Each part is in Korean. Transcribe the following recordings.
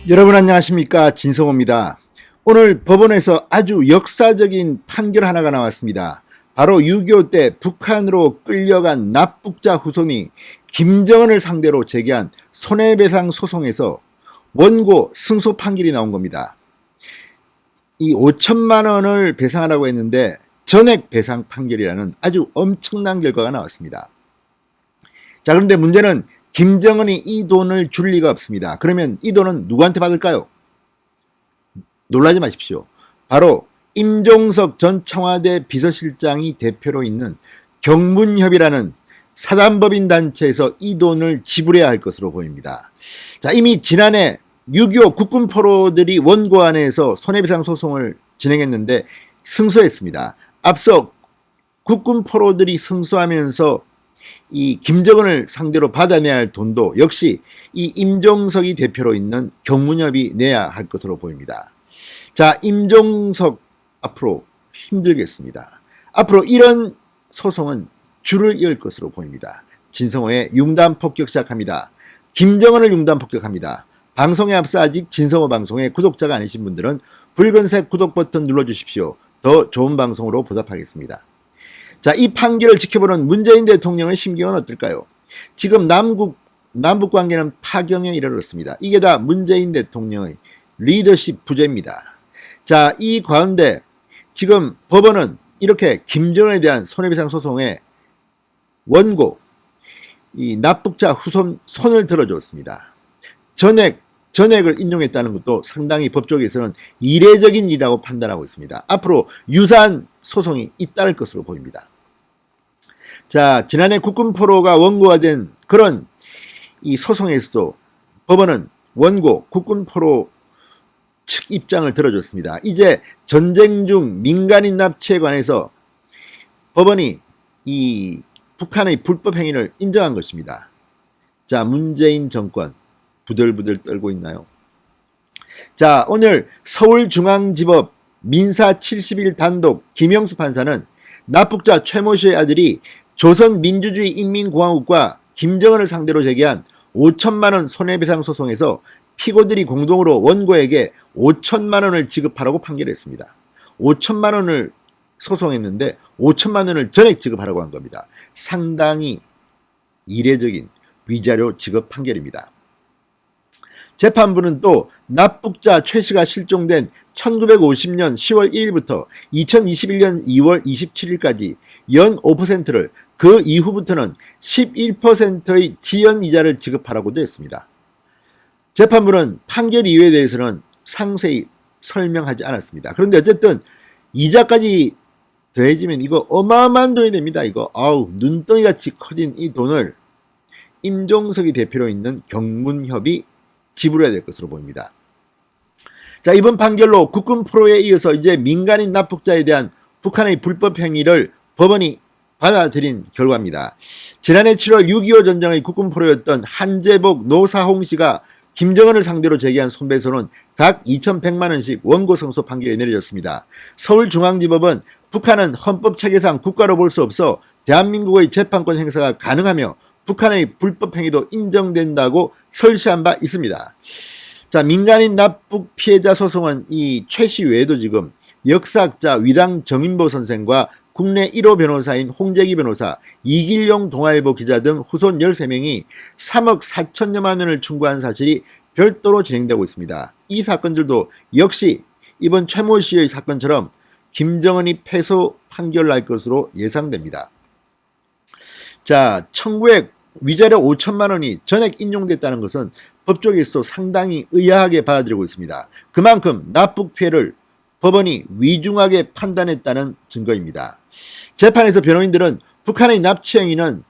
여러분 안녕하십니까, 진성호입니다. 오늘 법원에서 아주 역사적인 판결 하나가 나왔습니다. 바로 6.25 때 북한으로 끌려간 납북자 후손이 김정은을 상대로 제기한 손해배상 소송에서 원고 승소 판결이 나온 겁니다. 이 5천만 원을 배상하라고 했는데 전액 배상 판결이라는 아주 엄청난 결과가 나왔습니다. 자, 그런데 문제는 김정은이 이 돈을 줄 리가 없습니다. 그러면 이 돈은 누구한테 받을까요? 놀라지 마십시오. 바로 임종석 전 청와대 비서실장이 대표로 있는 경문협이라는 사단법인 단체에서 이 돈을 지불해야 할 것으로 보입니다. 자, 이미 지난해 6.25 국군포로들이 원고안에서 손해배상 소송을 진행했는데 승소했습니다. 앞서 국군포로들이 승소하면서 이 김정은을 상대로 받아내야 할 돈도 역시 이 임종석이 대표로 있는 경문협이 내야 할 것으로 보입니다. 자, 임종석 앞으로 힘들겠습니다. 앞으로 이런 소송은 줄을 이을 것으로 보입니다. 진성호의 융단 폭격 시작합니다. 김정은을 융단 폭격합니다. 방송에 앞서 아직 진성호 방송에 구독자가 아니신 분들은 붉은색 구독 버튼 눌러주십시오. 더 좋은 방송으로 보답하겠습니다. 자, 이 판결을 지켜보는 문재인 대통령의 심경은 어떨까요? 지금 남북 관계는 파경에 이르렀습니다. 이게 다 문재인 대통령의 리더십 부재입니다. 자, 이 가운데 지금 법원은 이렇게 김정은에 대한 손해배상 소송에 원고 이 납북자 후손 손을 들어줬습니다. 전액을 인용했다는 것도 상당히 법조계에서는 이례적인 일이라고 판단하고 있습니다. 앞으로 유사한 소송이 잇따를 것으로 보입니다. 자, 지난해 국군포로가 원고가 된 그런 이 소송에서도 법원은 원고 국군포로 측 입장을 들어줬습니다. 이제 전쟁 중 민간인 납치에 관해서 법원이 이 북한의 불법 행위를 인정한 것입니다. 자, 문재인 정권 부들부들 떨고 있나요? 자, 오늘 서울중앙지법 민사 70일 단독 김영수 판사는 납북자 최모 씨의 아들이 조선민주주의 인민공화국과 김정은을 상대로 제기한 5천만 원 손해배상 소송에서 피고들이 공동으로 원고에게 5천만 원을 지급하라고 판결했습니다. 5천만 원을 소송했는데 5천만 원을 전액 지급하라고 한 겁니다. 상당히 이례적인 위자료 지급 판결입니다. 재판부는 또 납북자 최 씨가 실종된 1950년 10월 1일부터 2021년 2월 27일까지 연 5%를 그 이후부터는 11%의 지연이자를 지급하라고도 했습니다. 재판부는 판결 이유에 대해서는 상세히 설명하지 않았습니다. 그런데 어쨌든 이자까지 더해지면 이거 어마어마한 돈이 됩니다. 이거 눈덩이같이 커진 이 돈을 임종석이 대표로 있는 경문협이 지불해야 될 것으로 보입니다. 자, 이번 판결로 국군포로에 이어서 이제 민간인 납북자에 대한 북한의 불법 행위를 법원이 받아들인 결과입니다. 지난해 7월 6.25 전쟁의 국군포로였던 한재복, 노사홍 씨가 김정은을 상대로 제기한 손배소는 각 2,100만 원씩 원고 승소 판결이 내려졌습니다. 서울중앙지법은 북한은 헌법체계상 국가로 볼 수 없어 대한민국의 재판권 행사가 가능하며 북한의 불법 행위도 인정된다고 설시한 바 있습니다. 자, 민간인 납북 피해자 소송은 이 최 씨 외에도 지금 역사학자 위당 정인보 선생과 국내 1호 변호사인 홍재기 변호사, 이길용 동아일보 기자 등 후손 13명이 3억 4천여만 원을 청구한 사실이 별도로 진행되고 있습니다. 이 사건들도 역시 이번 최모 씨의 사건처럼 김정은이 패소 판결 날 것으로 예상됩니다. 자, 청구액 위자료 5천만 원이 전액 인용됐다는 것은 법조계에서 상당히 의아하게 받아들이고 있습니다. 그만큼 납북 피해를 법원이 위중하게 판단했다는 증거입니다. 재판에서 변호인들은 북한의 납치 행위는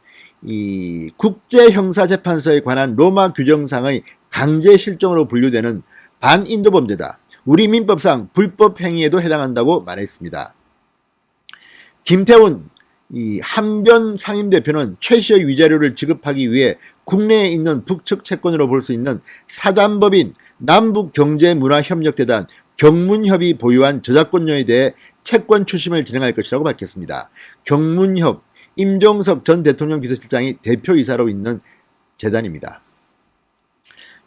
이 국제형사재판소에 관한 로마 규정상의 강제 실종으로 분류되는 반인도 범죄다. 우리 민법상 불법 행위에도 해당한다고 말했습니다. 김태훈 이 한변 상임대표는 최 씨의 위자료를 지급하기 위해 국내에 있는 북측 채권으로 볼 수 있는 사단법인 남북경제문화협력재단 경문협이 보유한 저작권료에 대해 채권 추심을 진행할 것이라고 밝혔습니다. 경문협, 임종석 전 대통령 비서실장이 대표이사로 있는 재단입니다.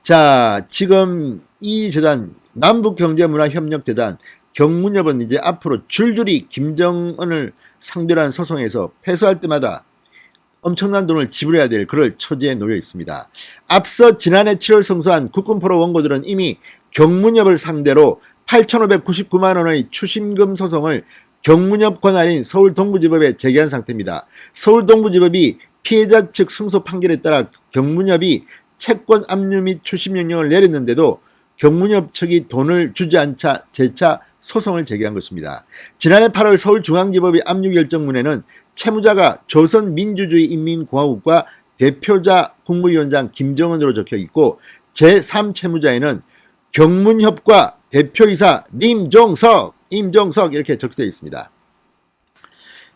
자, 지금 이 재단, 남북경제문화협력재단 경문협은 이제 앞으로 줄줄이 김정은을 상대로 한 소송에서 패소할 때마다 엄청난 돈을 지불해야 될 그럴 처지에 놓여 있습니다. 앞서 지난해 7월 성소한 국군포로 원고들은 이미 경문협을 상대로 8,599만 원의 추심금 소송을 경문협 관할인 서울동부지법에 제기한 상태입니다. 서울동부지법이 피해자 측 승소 판결에 따라 경문협이 채권 압류 및 추심 명령을 내렸는데도 경문협 측이 돈을 주지 않자 재차 소송을 제기한 것입니다. 지난해 8월 서울중앙지법의 압류 결정문에는 채무자가 조선민주주의인민공화국과 대표자 국무위원장 김정은으로 적혀 있고 제3채무자에는 경문협과 대표이사 임종석 이렇게 적혀 있습니다.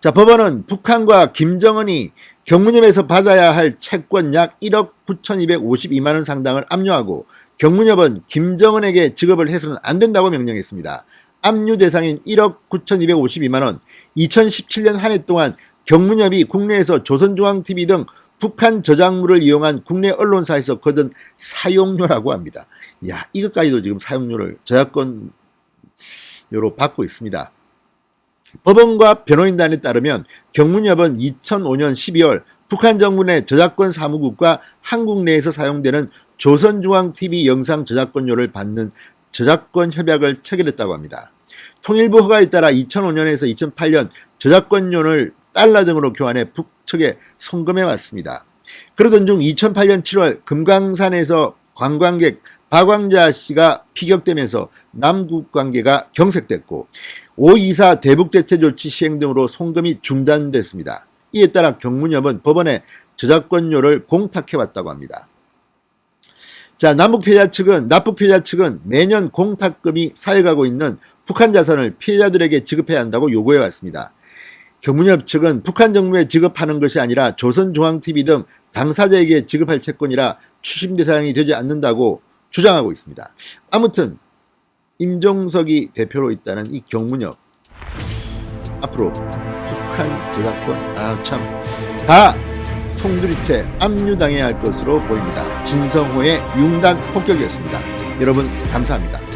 자, 법원은 북한과 김정은이 경문협에서 받아야 할 채권 약 1억 9,252만 원 상당을 압류하고 경문협은 김정은에게 지급을 해서는 안 된다고 명령했습니다. 압류 대상인 1억 9,252만 원, 2017년 한 해 동안 경문협이 국내에서 조선중앙TV 등 북한 저작물을 이용한 국내 언론사에서 거둔 사용료라고 합니다. 이야, 이것까지도 지금 사용료를 저작권료로 받고 있습니다. 법원과 변호인단에 따르면 경문협은 2005년 12월 북한 정부 내 저작권 사무국과 한국 내에서 사용되는 조선중앙TV 영상 저작권료를 받는 저작권 협약을 체결했다고 합니다. 통일부 허가에 따라 2005년에서 2008년 저작권료를 달러 등으로 교환해 북측에 송금해 왔습니다. 그러던 중 2008년 7월 금강산에서 관광객 박광자 씨가 피격되면서 남북 관계가 경색됐고 5.24 대북대체 조치 시행 등으로 송금이 중단됐습니다. 이에 따라 경문협은 법원에 저작권료를 공탁해왔다고 합니다. 자, 납북 피해자 측은 매년 공탁금이 쌓여가고 있는 북한 자산을 피해자들에게 지급해야 한다고 요구해왔습니다. 경문협 측은 북한 정부에 지급하는 것이 아니라 조선중앙TV 등 당사자에게 지급할 채권이라 추심 대상이 되지 않는다고 주장하고 있습니다. 아무튼 임종석이 대표로 있다는 이 경문협 앞으로 북한 저작권 참 다 송두리째 압류당해야 할 것으로 보입니다. 진성호의 융단 폭격이었습니다. 여러분 감사합니다.